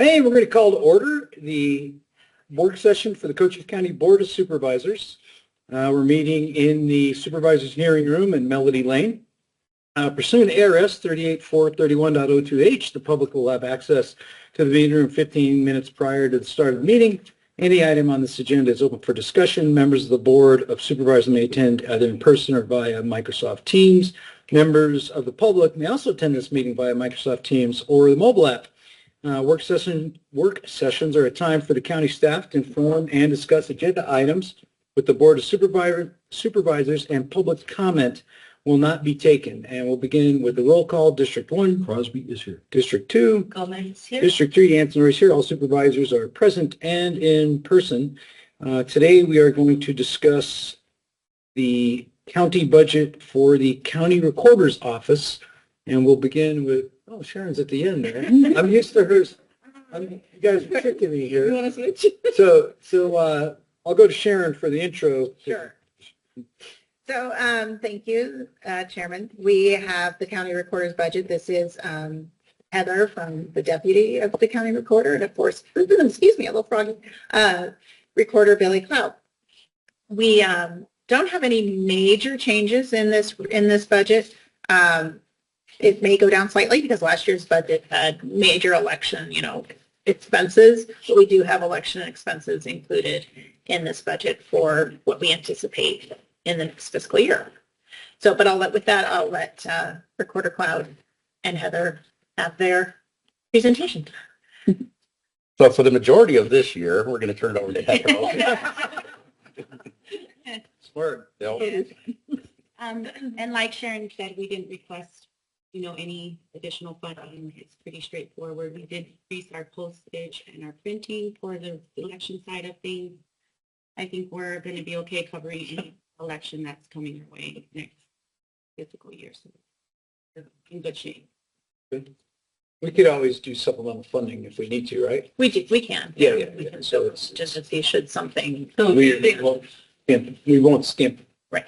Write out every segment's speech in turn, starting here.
Hey, we're going to call to order the board session for the Cochise County Board of Supervisors. We're meeting in the Supervisors Hearing Room in Melody Lane. Pursuant to ARS 38431.02H, the public will have access to the meeting room 15 minutes prior to the start of the meeting. Any item on this agenda is open for discussion. Members of the Board of Supervisors may attend either in person or via Microsoft Teams. Members of the public may also attend this meeting via Microsoft Teams or the mobile app. Work sessions are a time for the county staff to inform and discuss agenda items with the Board of Supervisors, and public comment will not be taken. And we'll begin with the roll call. District 1. Crosby is here. District 2. Gomez is here. District 3. Anson is here. All supervisors are present and in person. Today we are going to discuss the county budget for the county recorder's office. And we'll begin with, oh, Sharon's at the end there. I'm used to hers. You guys are tricking me You here. want to switch? So I'll go to Sharon for the intro. Sure. So thank you, Chairman. We have the county recorder's budget. This is Heather from the deputy of the county recorder, and of course, excuse me, a little froggy, recorder Billy Cloud. We don't have any major changes in this budget. It may go down slightly because last year's budget had major election, expenses, but we do have election expenses included in this budget for what we anticipate in the next fiscal year. So, but I'll let Recorder Cloud and Heather have their presentation. So for the majority of this year, we're going to turn it over to Heather. Smart. Bill. And like Sharon said, we didn't request, any additional funding. It's pretty straightforward. We did increase our postage and our printing for the election side of things. I think we're going to be okay covering any election that's coming our way next fiscal year. So we're in good shape. Good. We could always do supplemental funding if we need to, right? We can. Yeah. We can So so it's just to see should something. we won't stamp. Right.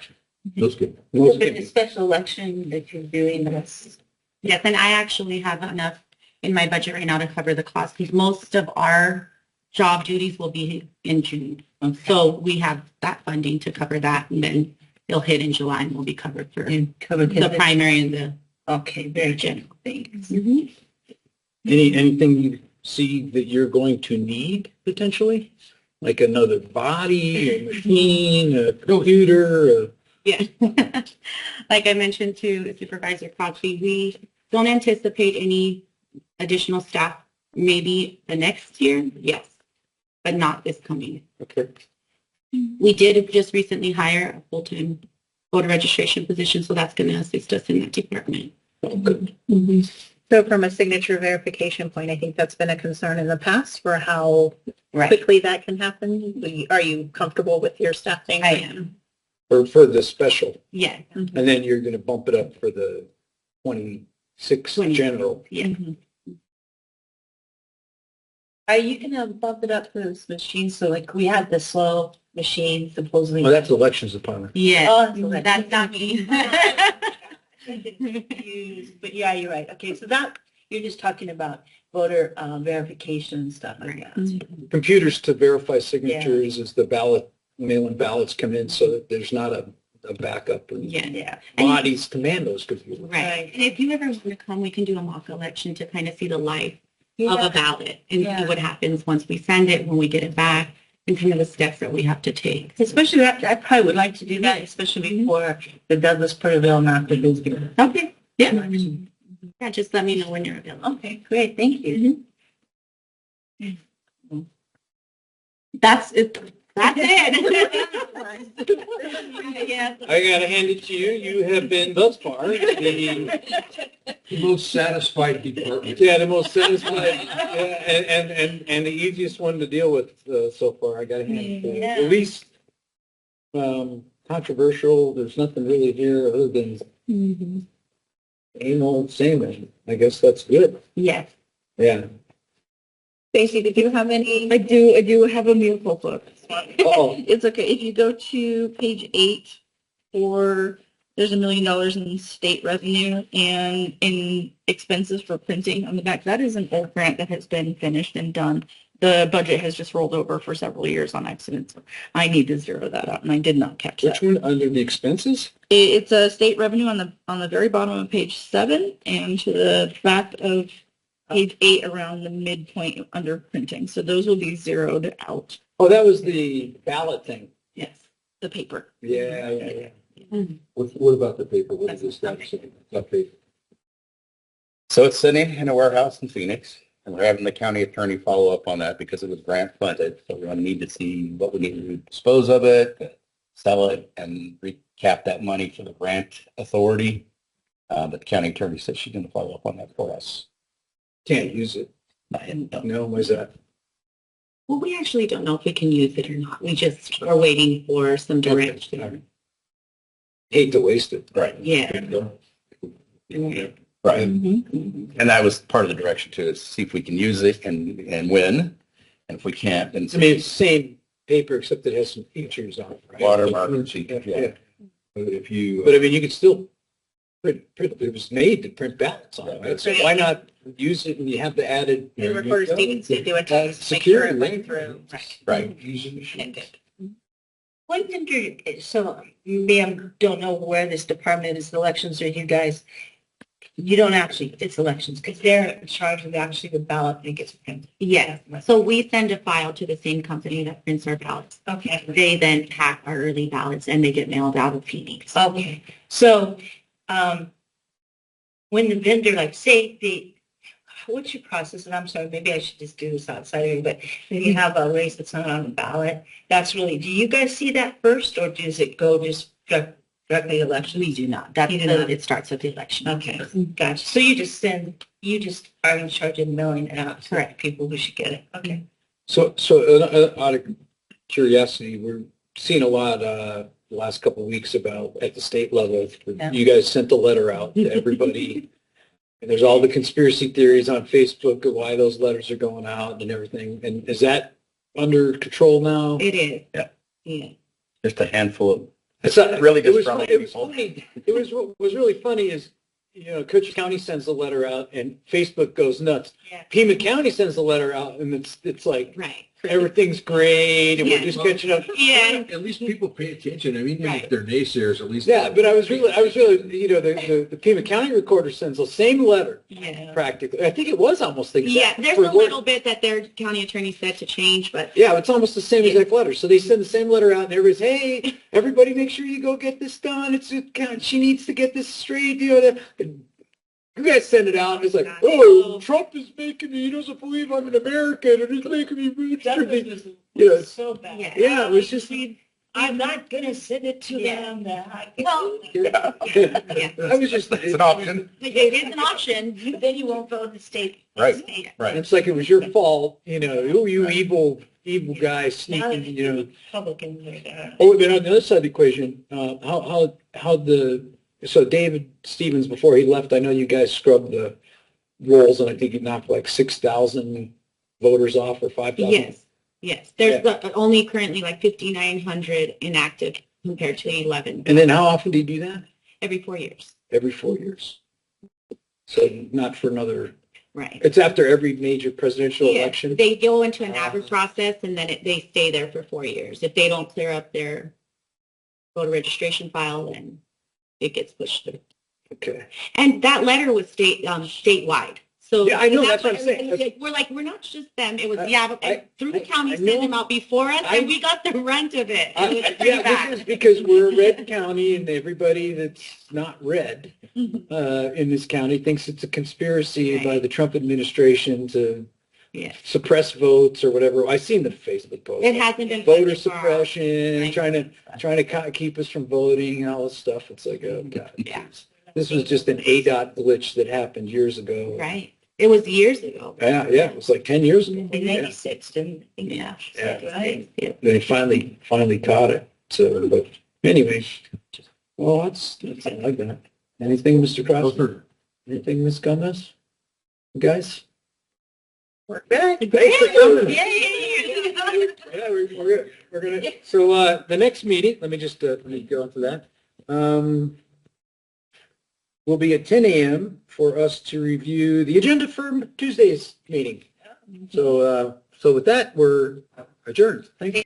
That's good. We'll The stamp. special election that you're doing this. Yes, and I actually have enough in my budget right now to cover the cost because most of our job duties will be in June. So we have that funding to cover that, and then it'll hit in July and we'll be covered for the primary and the Very general things. Anything you see that you're going to need potentially, like another body, a machine, a computer. Yeah. Like I mentioned to Supervisor Crosby, we don't anticipate any additional staff. Maybe the next year, yes, but not this coming. Okay. We did just recently hire a full-time voter registration position, so that's going to assist us in that department. Oh, good. So from a signature verification point, I think that's been a concern in the past for how Right. quickly that can happen. Are you comfortable with your staffing? I am. For the special, Yeah. and then you're going to bump it up for the 26 general. Yeah. Are you going to bump it up for this machine? So like we had the slow machine supposedly. Oh, that's elections department. Yeah. Oh, That's not me. But yeah, you're right. Okay, so that you're just talking about voter verification and stuff like Right. that. Computers to verify signatures as the mail-in ballots come in, so that there's not a backup. And Yeah. Yeah. bodies to man those computers. Right. And if you ever want to come, we can do a mock election to kind of see the life of Yeah. a ballot and Yeah. see what happens once we send it, when we get it back, and kind of the steps that we have to take. Especially that, I probably would like to do that, especially before the Douglas Porterville and after Bisbee. Okay. Yeah. Yeah, just let me know when you're available. Okay, great. Thank you. That's it. That's it. Yeah. I got to hand it to you. You have been thus far The most satisfied department. the most satisfied, and the easiest one to deal with so far. I got to hand it to you. Yeah. The least controversial. There's nothing really here other than same old same. I guess that's good. Yes. Yeah. Stacy, did you have any? I do have a miracle book. Oh, It's okay. If you go to page 8 for There's $1 million in state revenue and in expenses for printing on the back. That is an old grant that has been finished and done. The budget has just rolled over for several years on accident. So I need to zero that out, and I did not catch Which that. one, under the expenses? It's a state revenue on the very bottom of page 7 and to the back of page 8 around the midpoint under printing. So those will be zeroed out. Oh, that was the ballot thing. Yes, the paper. Yeah. What about the paper? What is this? That paper? So it's sitting in a warehouse in Phoenix, and we're having the county attorney follow up on that because it was grant funded. So we're going to need to see what we need to dispose of it, sell it, and recap that money for the grant authority. But the county attorney said she's going to follow up on that for us. Can't use it. No, why's that? Well, we actually don't know if we can use it or not. We just are waiting for some direction. Hate to waste it. Right. Yeah. Right. Mm-hmm. And that was part of the direction too, is see if we can use it and win. And if we can't, then I mean, it's the same paper except it has some features on it, right? watermark. Yeah. But if you, But I mean, you could still print, it was made to print ballots on it, right? So why not use it and you have the added. And Recorder Stevens did do a test to make sure it went through. Right. What vendor, so ma'am, don't know where this department is, elections, or you guys, you don't actually, it's elections, because they're in charge of actually the ballot that gets printed. Yes. So we send a file to the same company that prints our ballots. Okay. They then pack our early ballots and they get mailed out of Phoenix. Okay. So, when the vendor, like, say what's your process? And I'm sorry, maybe I should just do this outside of you, but when you have a race that's not on the ballot, that's really, do you guys see that first, or does it go just directly to election? We do not. That's You do the, not. it starts with the election. Okay, gotcha. So you just are in charge of mailing it out to people who should get it. Okay. So out of curiosity, we're seeing a lot the last couple of weeks about at the state level. Yeah. You guys sent a letter out to everybody. And there's all the conspiracy theories on Facebook of why those letters are going out and everything. And is that under control now? It is. Yeah. Yeah. Just a handful of It's not, really it was, disgruntled it was people. funny. It was what was really funny is, you know, Cochise County sends a letter out and Facebook goes nuts. Yeah. Pima County sends a letter out and it's like Right. everything's great and Yeah. we're just catching up. Yeah. at least people pay attention. I mean, even Right. if they're naysayers, at least. Yeah, but I was really, you know, the Pima County recorder sends the same letter Yeah. practically. I think it was almost the Yeah. exact. There's for a what- little bit that their county attorney said to change, but Yeah, it's almost the same exact letter. So they send the same letter out and everybody's, hey, everybody make sure you go get this done. She needs to get this straight. You know, you guys send it out and it's like, oh, Trump is making me, he doesn't believe I'm an American and he's making me register. You know, So bad. yeah, it was just, I'm not gonna send it to them. well, yeah. yeah. I was just, It's an option. It is an option. But then you won't vote in the state. Right. State. Right. it's like it was your fault, you know, you evil guy sneaking, you know. Republican. Like that. Oh, then on the other side of the equation, so David Stevens, before he left, I know you guys scrubbed the rolls and I think you knocked like 6,000 voters off or 5,000. Yes. Yes. There's only currently like 5,900 inactive compared to 11 And then how often do you do that? every 4 years. Every 4 years. So not for another, Right. it's after every major presidential Yeah, election. they go into an average process and then they stay there for 4 years. If they don't clear up their voter registration file, then it gets pushed through. Okay. And that letter was statewide. So Yeah, I know, that's what I'm saying. We're not just them. It was I- through the county I sent know. them out before us, I- and we got the brunt of it. It was pretty Yeah, bad. this is because we're a red county and everybody that's not red in this county thinks it's a conspiracy by Right. the Trump administration to Yeah. suppress votes or whatever. I seen the Facebook post. It hasn't been Voter funded for our- suppression, Right. trying to keep us from voting and all this stuff. It's like, oh God. Yeah. This was just an ADOT glitch that happened years ago. Right. It was years ago. Yeah, it was like 10 years ago. In Yeah. 96, didn't they? Yeah. Right. Yeah. They finally caught it. So, but anyway, well, that's all I got. Anything, Mr. Cross? Anything, Ms. Gomez? You guys? We're good. Thanks for coming. Yay! Yeah, we're gonna, so, the next meeting, let me just, let me go into that. will be at 10 a.m. for us to review the agenda for Tuesday's meeting. So with that, we're adjourned. Thank you.